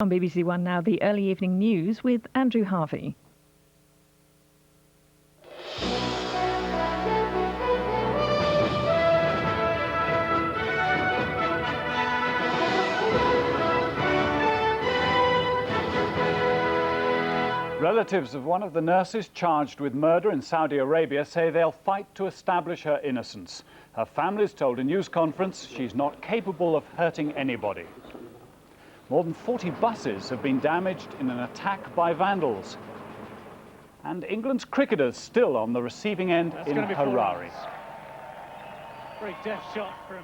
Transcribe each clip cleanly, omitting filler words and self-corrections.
On BBC One now, the early evening news with Andrew Harvey. Relatives of one of the nurses charged with murder in Saudi Arabia say they'll fight to establish her innocence. Her family's told a news conference she's not capable of hurting anybody. More than 40 buses have been damaged in an attack by vandals. And England's cricketers still on the receiving end in Harare. Very deft shot from...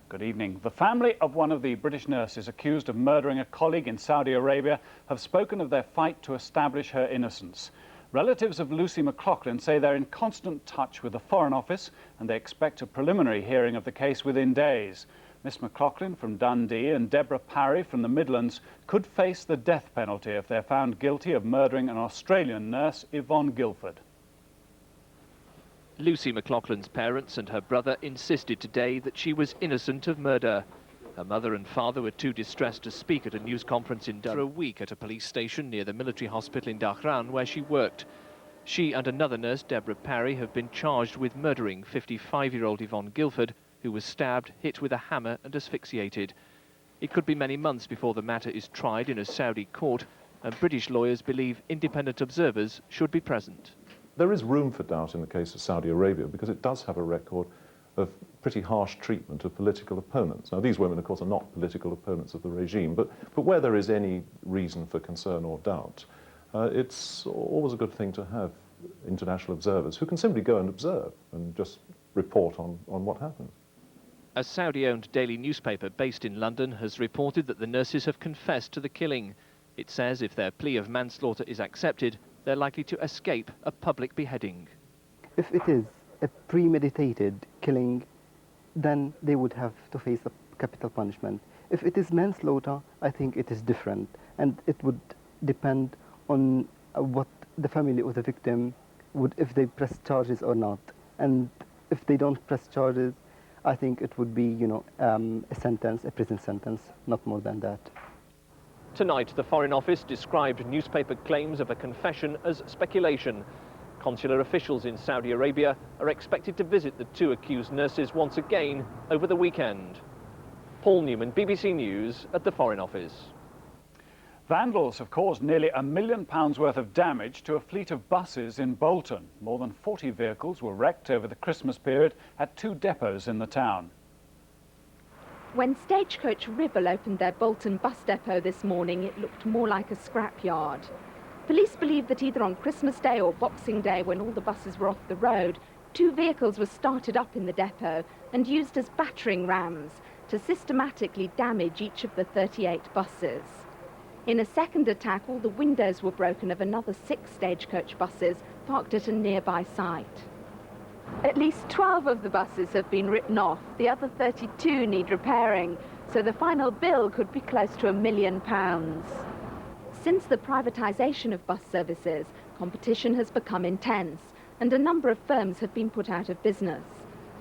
Good evening. The family of one of the British nurses accused of murdering a colleague in Saudi Arabia have spoken of their fight to establish her innocence. Relatives of Lucy McLaughlin say they're in constant touch with the Foreign Office and they expect a preliminary hearing of the case within days. Miss McLaughlin from Dundee and Deborah Parry from the Midlands could face the death penalty if they're found guilty of murdering an Australian nurse, Yvonne Guilford. Lucy McLaughlin's parents and her brother insisted today that she was innocent of murder. Her mother and father were too distressed to speak at a news conference in Durham for a week at a police station near the military hospital in Dhahran where she worked. She and another nurse, Deborah Parry, have been charged with murdering 55-year-old Yvonne Guilford, who was stabbed, hit with a hammer and asphyxiated. It could be many months before the matter is tried in a Saudi court, and British lawyers believe independent observers should be present. There is room for doubt in the case of Saudi Arabia because it does have a record of pretty harsh treatment of political opponents. Now, these women, of course, are not political opponents of the regime, but where there is any reason for concern or doubt, it's always a good thing to have international observers who can simply go and observe and just report on what happens. A Saudi-owned daily newspaper based in London has reported that the nurses have confessed to the killing. It says if their plea of manslaughter is accepted, they're likely to escape a public beheading. If it is a premeditated killing, then they would have to face a capital punishment. If it is manslaughter, I think it is different, and it would depend on what the family of the victim would, if they press charges or not. And if they don't press charges, I think it would be, a sentence, a prison sentence, not more than that. Tonight, the Foreign Office described newspaper claims of a confession as speculation. Consular officials in Saudi Arabia are expected to visit the two accused nurses once again over the weekend. Paul Newman, BBC News at the Foreign Office. Vandals have caused nearly £1 million worth of damage to a fleet of buses in Bolton. More than 40 vehicles were wrecked over the Christmas period at two depots in the town. When Stagecoach Ribble opened their Bolton bus depot this morning, it looked more like a scrapyard. Police believe that either on Christmas Day or Boxing Day, when all the buses were off the road, two vehicles were started up in the depot and used as battering rams to systematically damage each of the 38 buses. In a second attack, all the windows were broken of another 6 Stagecoach buses parked at a nearby site. At least 12 of the buses have been written off. The other 32 need repairing, so the final bill could be close to £1 million. Since the privatisation of bus services, competition has become intense, and a number of firms have been put out of business.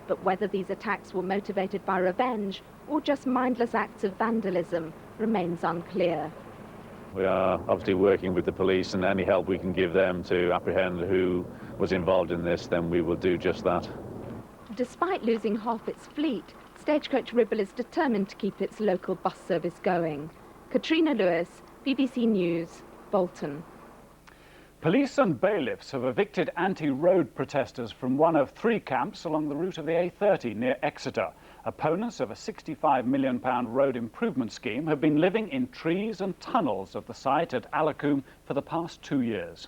But whether these attacks were motivated by revenge or just mindless acts of vandalism remains unclear. We are obviously working with the police, and any help we can give them to apprehend who was involved in this, then we will do just that. Despite losing half its fleet, Stagecoach Ribble is determined to keep its local bus service going. Katrina Lewis, BBC News, Bolton. Police and bailiffs have evicted anti-road protesters from one of 3 camps along the route of the A30 near Exeter. Opponents of a £65 million road improvement scheme have been living in trees and tunnels of the site at Alacombe for the past 2 years.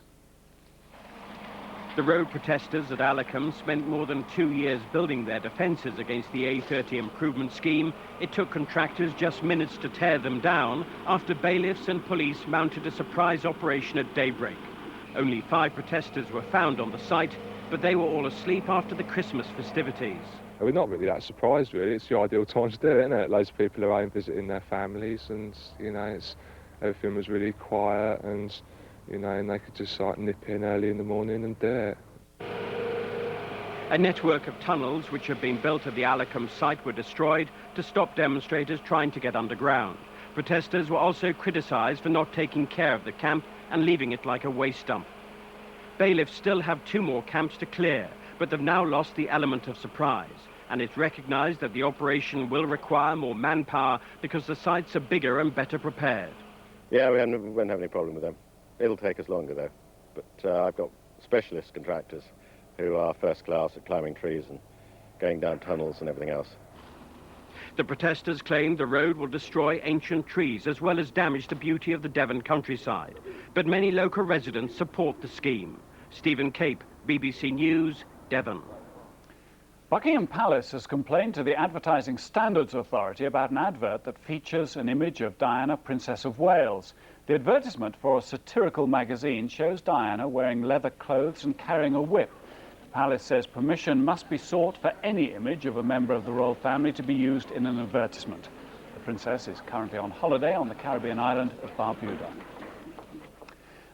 The road protesters at Alacombe spent more than 2 years building their defences against the A30 improvement scheme. It took contractors just minutes to tear them down after bailiffs and police mounted a surprise operation at daybreak. Only 5 protesters were found on the site, but they were all asleep after the Christmas festivities. We're not really that surprised, really. It's the ideal time to do it, isn't it? Loads of people are out visiting their families, and, everything was really quiet, and, and they could just, nip in early in the morning and do it. A network of tunnels which had been built at the Alacombe site were destroyed to stop demonstrators trying to get underground. protesters were also criticised for not taking care of the camp and leaving it like a waste dump. Bailiffs still have 2 more camps to clear, but they've now lost the element of surprise, and it's recognised that the operation will require more manpower because the sites are bigger and better prepared. Yeah, we won't have any problem with them. It'll take us longer, though. But I've got specialist contractors who are first class at climbing trees and going down tunnels and everything else. The protesters claim the road will destroy ancient trees as well as damage the beauty of the Devon countryside. But many local residents support the scheme. Stephen Cape, BBC News, Devon. Buckingham Palace has complained to the Advertising Standards Authority about an advert that features an image of Diana, Princess of Wales. The advertisement for a satirical magazine shows Diana wearing leather clothes and carrying a whip. The palace says permission must be sought for any image of a member of the royal family to be used in an advertisement. The princess is currently on holiday on the Caribbean island of Barbuda.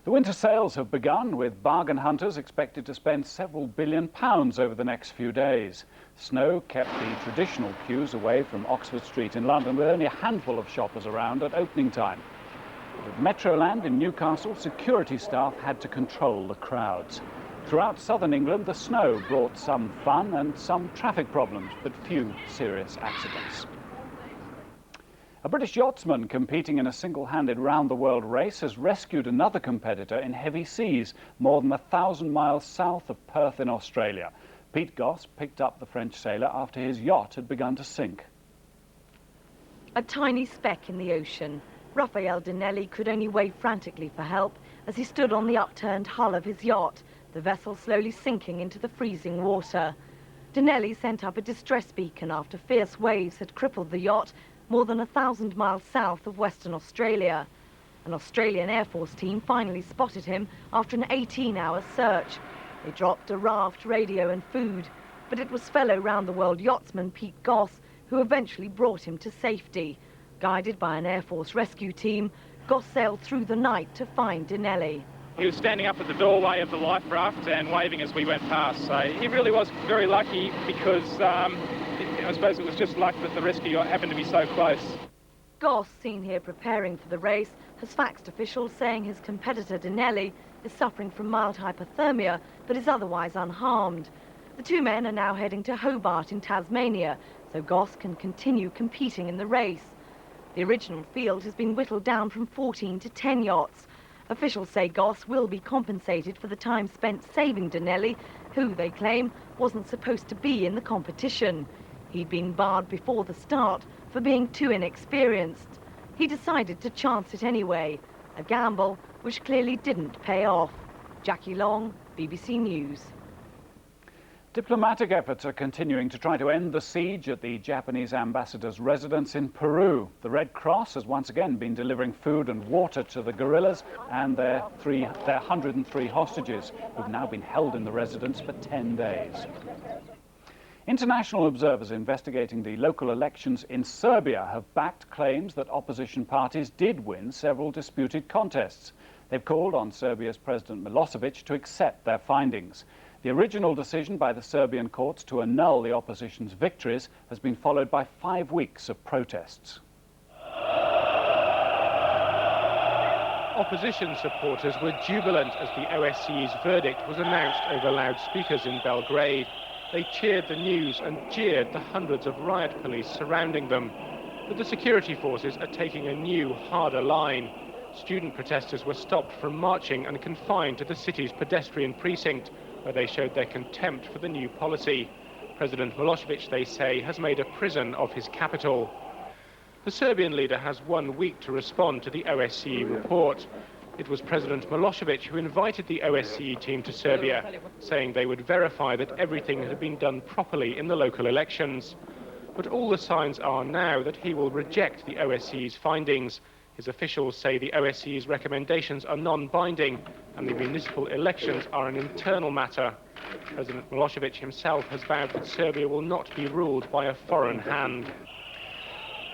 The winter sales have begun, with bargain hunters expected to spend several £billion over the next few days. Snow kept the traditional queues away from Oxford Street in London, with only a handful of shoppers around at opening time. At Metroland in Newcastle, security staff had to control the crowds. Throughout southern England, the snow brought some fun and some traffic problems, but few serious accidents. A British yachtsman competing in a single-handed round-the-world race has rescued another competitor in heavy seas more than 1,000 miles south of Perth in Australia. Pete Goss picked up the French sailor after his yacht had begun to sink. A tiny speck in the ocean, Raphael Dinelli could only wave frantically for help as he stood on the upturned hull of his yacht, the vessel slowly sinking into the freezing water. Dinelli sent up a distress beacon after fierce waves had crippled the yacht more than 1,000 miles south of Western Australia. An Australian Air Force team finally spotted him after an 18-hour search. They dropped a raft, radio and food, but it was fellow round-the-world yachtsman Pete Goss who eventually brought him to safety. Guided by an Air Force rescue team, Goss sailed through the night to find Dinelli. He was standing up at the doorway of the life raft and waving as we went past. So he really was very lucky because I suppose it was just luck that the rescue happened to be so close. Goss, seen here preparing for the race, has faxed officials saying his competitor Dinelli is suffering from mild hypothermia but is otherwise unharmed. The 2 men are now heading to Hobart in Tasmania, so Goss can continue competing in the race. The original field has been whittled down from 14 to 10 yachts. Officials say Goss will be compensated for the time spent saving Dinelli, who, they claim, wasn't supposed to be in the competition. He'd been barred before the start for being too inexperienced. He decided to chance it anyway, a gamble which clearly didn't pay off. Jackie Long, BBC News. Diplomatic efforts are continuing to try to end the siege at the Japanese ambassador's residence in Peru. The Red Cross has once again been delivering food and water to the guerrillas and their 103 hostages, who've now been held in the residence for 10 days. International observers investigating the local elections in Serbia have backed claims that opposition parties did win several disputed contests. They've called on Serbia's President Milosevic to accept their findings. The original decision by the Serbian courts to annul the opposition's victories has been followed by 5 weeks of protests. Opposition supporters were jubilant as the OSCE's verdict was announced over loudspeakers in Belgrade. They cheered the news and jeered the hundreds of riot police surrounding them. But the security forces are taking a new, harder line. Student protesters were stopped from marching and confined to the city's pedestrian precinct, where they showed their contempt for the new policy. President Milosevic, they say, has made a prison of his capital. The Serbian leader has 1 week to respond to the OSCE report. It was President Milosevic who invited the OSCE team to Serbia, saying they would verify that everything had been done properly in the local elections. But all the signs are now that he will reject the OSCE's findings. His officials say the OSCE's recommendations are non-binding and the municipal elections are an internal matter. President Milosevic himself has vowed that Serbia will not be ruled by a foreign hand.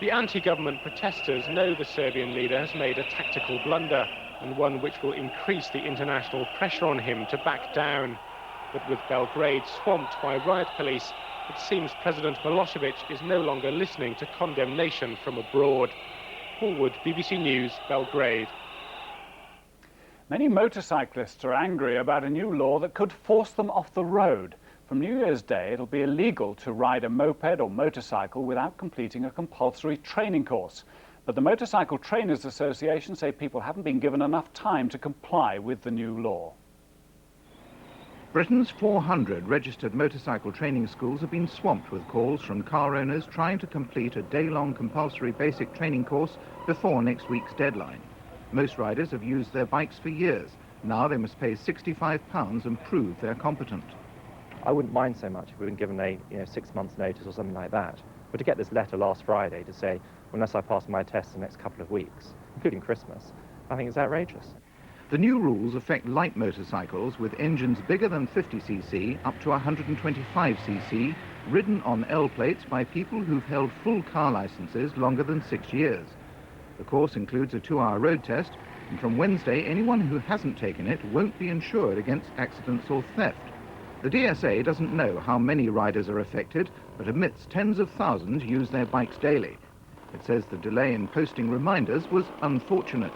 The anti-government protesters know the Serbian leader has made a tactical blunder, and one which will increase the international pressure on him to back down. But with Belgrade swamped by riot police, it seems President Milosevic is no longer listening to condemnation from abroad. Paul Wood, BBC News, Belgrade. Many motorcyclists are angry about a new law that could force them off the road. From New Year's Day, it'll be illegal to ride a moped or motorcycle without completing a compulsory training course. But the Motorcycle Trainers Association say people haven't been given enough time to comply with the new law. Britain's 400 registered motorcycle training schools have been swamped with calls from car owners trying to complete a day-long compulsory basic training course before next week's deadline. Most riders have used their bikes for years. Now they must pay £65 and prove they're competent. I wouldn't mind so much if we'd been given a 6 months notice or something like that. But to get this letter last Friday to say, unless I pass my tests in the next couple of weeks, including Christmas, I think it's outrageous. The new rules affect light motorcycles with engines bigger than 50cc up to 125cc, ridden on L plates by people who've held full car licenses longer than 6 years. The course includes a 2-hour road test, and from Wednesday, anyone who hasn't taken it won't be insured against accidents or theft. The DSA doesn't know how many riders are affected, but admits tens of thousands use their bikes daily. It says the delay in posting reminders was unfortunate.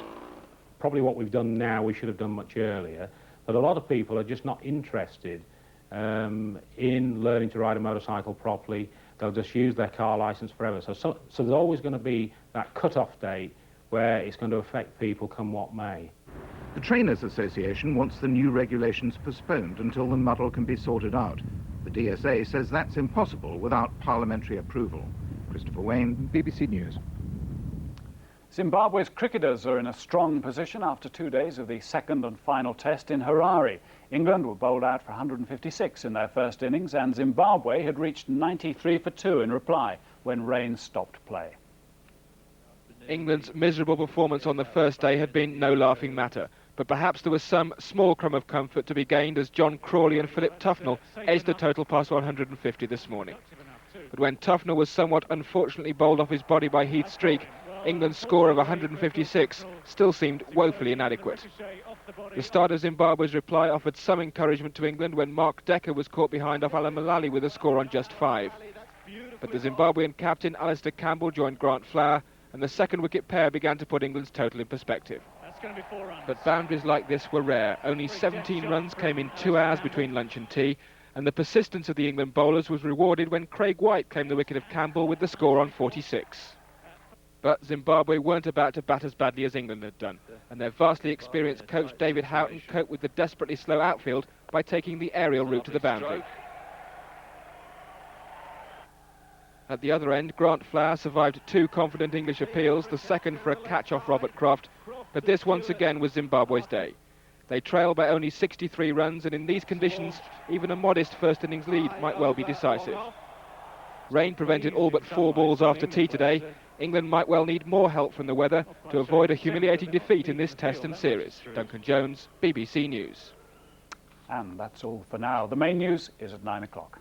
Probably what we've done now we should have done much earlier, but a lot of people are just not interested in learning to ride a motorcycle properly. They'll just use their car licence forever. So there's always going to be that cut-off date where it's going to affect people come what may. The Trainers Association wants the new regulations postponed until the muddle can be sorted out. The DSA says that's impossible without parliamentary approval. Christopher Wayne, BBC News. Zimbabwe's cricketers are in a strong position after 2 days of the second and final test in Harare. England were bowled out for 156 in their first innings, and Zimbabwe had reached 93 for 2 in reply when rain stopped play. England's miserable performance on the first day had been no laughing matter, but perhaps there was some small crumb of comfort to be gained as John Crawley and Philip Tufnell edged the total past 150 this morning. But when Tufnell was somewhat unfortunately bowled off his body by Heath Streak, England's score of 156 still seemed woefully inadequate. The start of Zimbabwe's reply offered some encouragement to England when Mark Decker was caught behind off Alan Mullally with a score on just 5. But the Zimbabwean captain Alistair Campbell joined Grant Flower, and the second wicket pair began to put England's total in perspective. But boundaries like this were rare. Only 17 runs came in 2 hours between lunch and tea, and the persistence of the England bowlers was rewarded when Craig White claimed the wicket of Campbell with the score on 46. But Zimbabwe weren't about to bat as badly as England had done, and their vastly experienced coach David Houghton coped with the desperately slow outfield by taking the aerial route to the boundary. At the other end, Grant Flower survived 2 confident English appeals, the second for a catch off Robert Croft, but this once again was Zimbabwe's day. They trailed by only 63 runs, and in these conditions, even a modest first innings lead might well be decisive. Rain prevented all but 4 balls after tea today. England might well need more help from the weather to avoid a humiliating defeat in this test and series. Duncan Jones, BBC News. And that's all for now. The main news is at 9 o'clock.